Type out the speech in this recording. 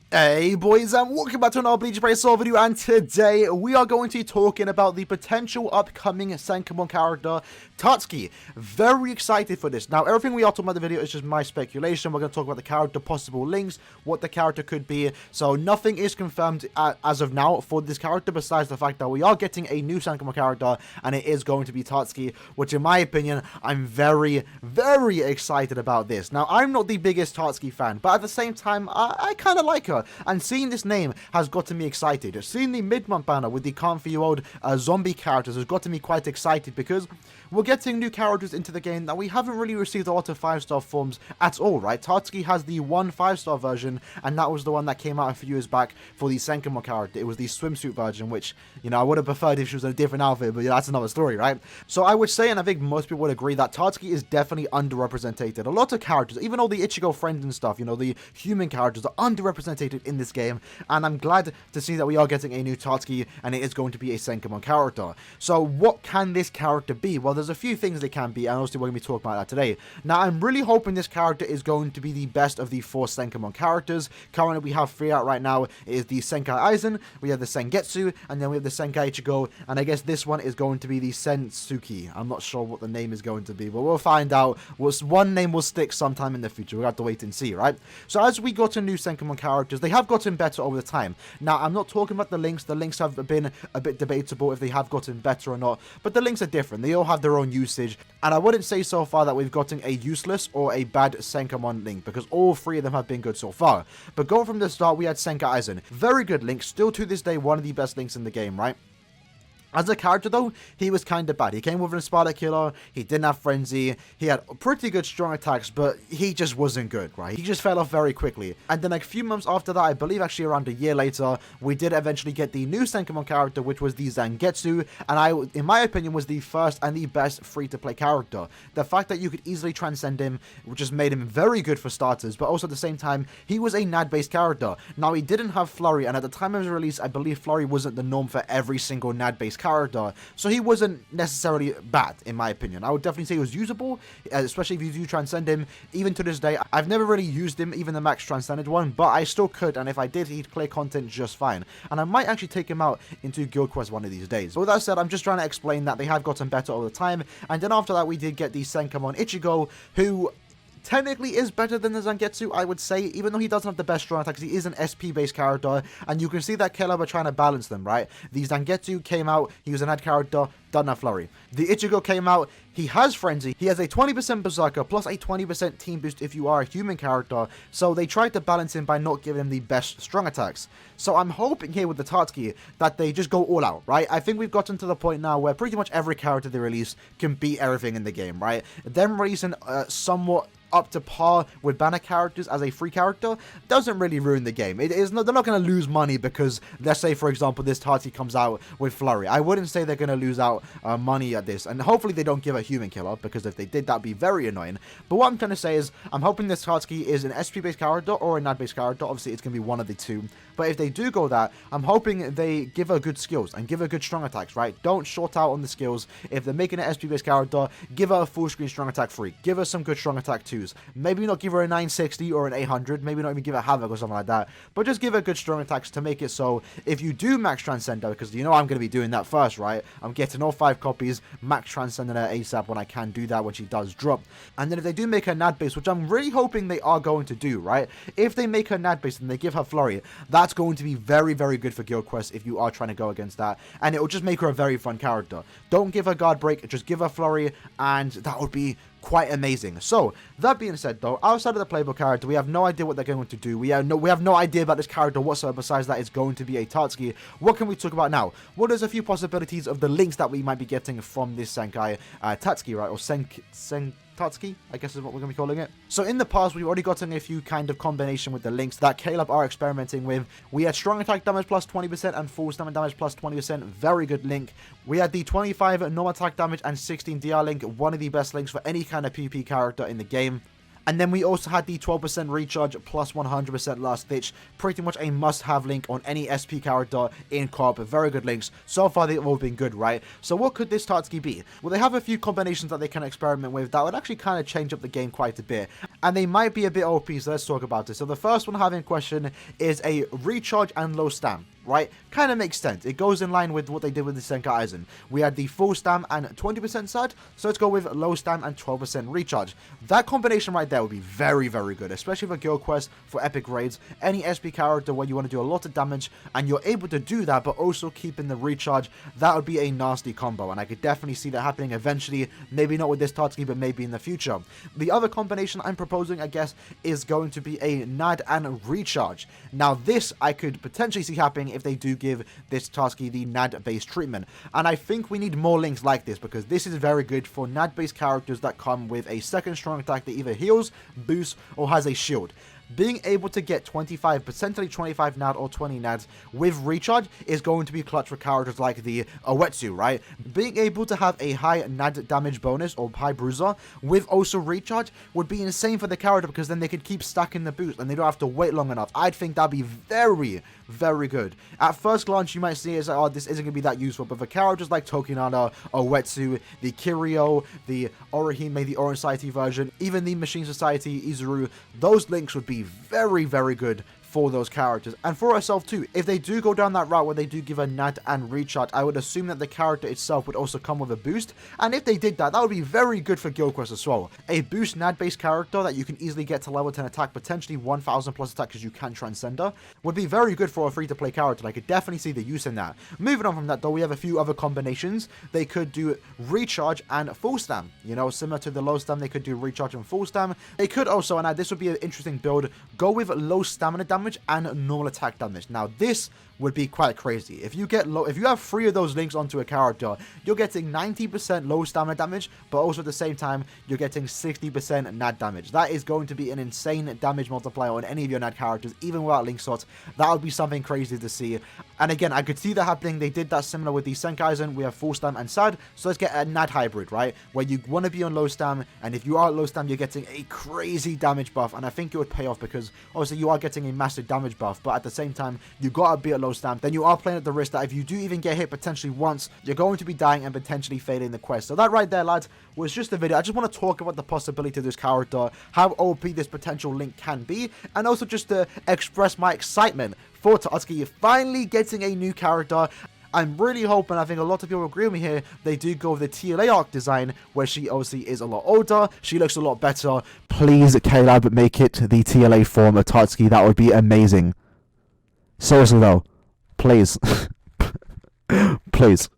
Hey boys, and welcome back to another Bleach Bracelet video, and today we are going to be talking about the potential upcoming SENKAIMON character, Tatsuki. Very excited for this. Now, everything we are talking about in the video is just my speculation. We're going to talk about the character, possible links, what the character could be. So nothing is confirmed as of now for this character, besides the fact that we are getting a new SENKAIMON character, and it is going to be Tatsuki, which in my opinion, I'm very, very excited about this. Now, I'm not the biggest Tatsuki fan, but at the same time, I kind of like her. And seeing this name has gotten me excited. Seeing the mid-month banner with the can't-for-you-old zombie characters has gotten me quite excited, because we're getting new characters into the game that we haven't really received a lot of 5-star forms at all, right? Tatsuki has the one 5-star version, and that was the one that came out a few years back for the SENKAIMON character. It was the swimsuit version, which, you know, I would have preferred if she was in a different outfit, but yeah, that's another story, right? So I would say, and I think most people would agree, that Tatsuki is definitely underrepresented. A lot of characters, even all the Ichigo friends and stuff, you know, the human characters are underrepresented in this game, and I'm glad to see that we are getting a new Tatsuki, and it is going to be a SENKAIMON character. So what can this character be? Well, there's a few things they can be, and obviously we're going to be talking about that today. Now, I'm really hoping this character is going to be the best of the 4 SENKAIMON characters. Currently, we have 3 out right now. It is the Senkai Aizen, we have the Sengetsu, and then we have the Senkai Ichigo, and I guess this one is going to be the Sensuki. I'm not sure what the name is going to be, but we'll find out. One name will stick sometime in the future. We'll have to wait and see, right? So as we got to new SENKAIMON characters, they have gotten better over the time. Now, I'm not talking about the links. The links have been a bit debatable if they have gotten better or not, but the links are different. They all have their own usage, and I wouldn't say so far that we've gotten a useless or a bad SENKAIMON link, because all 3 of them have been good so far. But going from the start, we had Senkai Aizen. Very good link, still to this day one of the best links in the game, right? As a character, though, he was kind of bad. He came with an Espada Killer, he didn't have Frenzy, he had pretty good strong attacks, but he just wasn't good, right? He just fell off very quickly. And then like a few months after that, I believe actually around a year later, we did eventually get the new SENKAIMON character, which was the Zangetsu, and in my opinion, was the first and the best free-to-play character. The fact that you could easily transcend him just made him very good for starters, but also at the same time, he was a NAD-based character. Now, he didn't have Flurry, and at the time of his release, I believe Flurry wasn't the norm for every single NAD-based character, so he wasn't necessarily bad in my opinion. I would definitely say he was usable, especially if you do transcend him. Even to this day, I've never really used him, even the max transcended one, but I still could, and if I did, he'd clear content just fine, and I might actually take him out into Guild Quest one of these days. But with that said, I'm just trying to explain that they have gotten better over the time, and then after that we did get the SENKAIMON Ichigo, who technically is better than the Zangetsu, I would say, even though he doesn't have the best strong attacks. He is an SP-based character, and you can see that Caleb are trying to balance them, right? The Zangetsu came out, he was an ad character, doesn't have Flurry. The Ichigo came out, he has Frenzy, he has a 20% Berserker, plus a 20% team boost if you are a human character, so they tried to balance him by not giving him the best strong attacks. So I'm hoping here with the Tatsuki that they just go all out, right? I think we've gotten to the point now where pretty much every character they release can beat everything in the game, right? Them releasing somewhat up to par with banner characters as a free character doesn't really ruin the game. It is not, they're not going to lose money because, let's say for example, this Tatsuki comes out with Flurry. I wouldn't say they're going to lose out money at this, and hopefully they don't give a human killer, because if they did, that'd be very annoying. But what I'm trying to say is, I'm hoping this Tatsuki is an SP based character or a NAD based character. Obviously it's going to be one of the two, but if they do go that, I'm hoping they give her good skills and give her good strong attacks, right? Don't short out on the skills. If they're making an SP based character, give her a full screen strong attack 3, give her some good strong attack 2s. Maybe not give her a 960 or an 800, maybe not even give her Havoc or something like that, but just give her good strong attacks to make it so if you do max transcend her, because you know I'm going to be doing that first, right? I'm getting all 5 copies, max transcending her ASAP when I can do that, when she does drop. And then if they do make her NAD base, which I'm really hoping they are going to do, right? If they make her NAD base and they give her Flurry, that's going to be very, very good for Guild Quest if you are trying to go against that, and it will just make her a very fun character. Don't give her Guard Break, just give her Flurry, and that would be quite amazing. So that being said, though, outside of the playable character, we have no idea what they're going to do. We have no idea about this character whatsoever, besides that it's going to be a Tatsuki. What can we talk about now? Well, there's a few possibilities of the links that we might be getting from this Senkai Tatsuki, right? Or Tatsuki, I guess is what we're going to be calling it. So in the past, we've already gotten a few kind of combination with the links that Caleb are experimenting with. We had strong attack damage plus 20% and full stamina damage plus 20%. Very good link. We had the 25 normal attack damage and 16 DR link. One of the best links for any kind of PvP character in the game. And then we also had the 12% recharge plus 100% last ditch. Pretty much a must-have link on any SP character in co-op. Very good links. So far they've all been good, right? So what could this Tatsuki be? Well, they have a few combinations that they can experiment with that would actually kind of change up the game quite a bit. And they might be a bit OP, so let's talk about it. So the first one I have in question is a recharge and low stam. Right? Kind of makes sense. It goes in line with what they did with the SENKAIMON. We had the full stam and 20% sad, so let's go with low stam and 12% recharge. That combination right there would be very, very good, especially for guild quests, for epic raids, any SP character where you want to do a lot of damage, and you're able to do that, but also keeping the recharge. That would be a nasty combo, and I could definitely see that happening eventually, maybe not with this Tatsuki, but maybe in the future. The other combination I'm proposing, I guess, is going to be a NAD and recharge. Now, this I could potentially see happening if they do give this Tatsuki the NAD-based treatment. And I think we need more links like this, because this is very good for NAD-based characters that come with a second strong attack that either heals, boosts, or has a shield. Being able to get 25, potentially 25 NAD or 20 NADs with recharge is going to be clutch for characters like the Uetsu, right? Being able to have a high NAD damage bonus or high bruiser with also recharge would be insane for the character, because then they could keep stacking the boost and they don't have to wait long enough. I'd think that'd be very, very good. At first glance, you might see it as like, oh, this isn't going to be that useful, but for characters like Tokinana, Uetsu, the Kiryu, the Orihime, the Orange Society version, even the Machine Society, Izuru, those links would be very, very good for those characters, and for herself too. If they do go down that route where they do give a NAD and recharge, I would assume that the character itself would also come with a boost, and if they did that, that would be very good for guild quests as well. A boost NAD based character that you can easily get to level 10 attack, potentially 1000 plus attack because you can transcend her, would be very good for a free to play character. I could definitely see the use in that. Moving on from that though, we have a few other combinations. They could do recharge and full stam, you know, similar to the low stam. They could do recharge and full stam. They could also, and this would be an interesting build, go with low stamina damage and normal attack damage. Now this would be quite crazy. If you have 3 of those links onto a character, you're getting 90% low stamina damage, but also at the same time, you're getting 60% NAD damage. That is going to be an insane damage multiplier on any of your NAD characters, even without link slots. That would be something crazy to see. And again, I could see that happening. They did that similar with the Senkaisen. We have full stam and sad, so let's get a NAD hybrid, right? Where you want to be on low stam, and if you are at low stam, you're getting a crazy damage buff, and I think it would pay off, because obviously you are getting a massive damage buff, but at the same time, you gotta be at low stam. Then you are playing at the risk that if you do even get hit potentially once, you're going to be dying and potentially failing the quest. So that right there, lads, was just a video. I just want to talk about the possibility of this character, how OP this potential link can be, and also just to express my excitement for Tatsuki finally getting a new character. I'm really hoping, I think a lot of people agree with me here, they do go with the TLA arc design, where she obviously is a lot older, she looks a lot better. Please, Caleb, make it the TLA form of Tatsuki. That would be amazing. Seriously though, please. Please.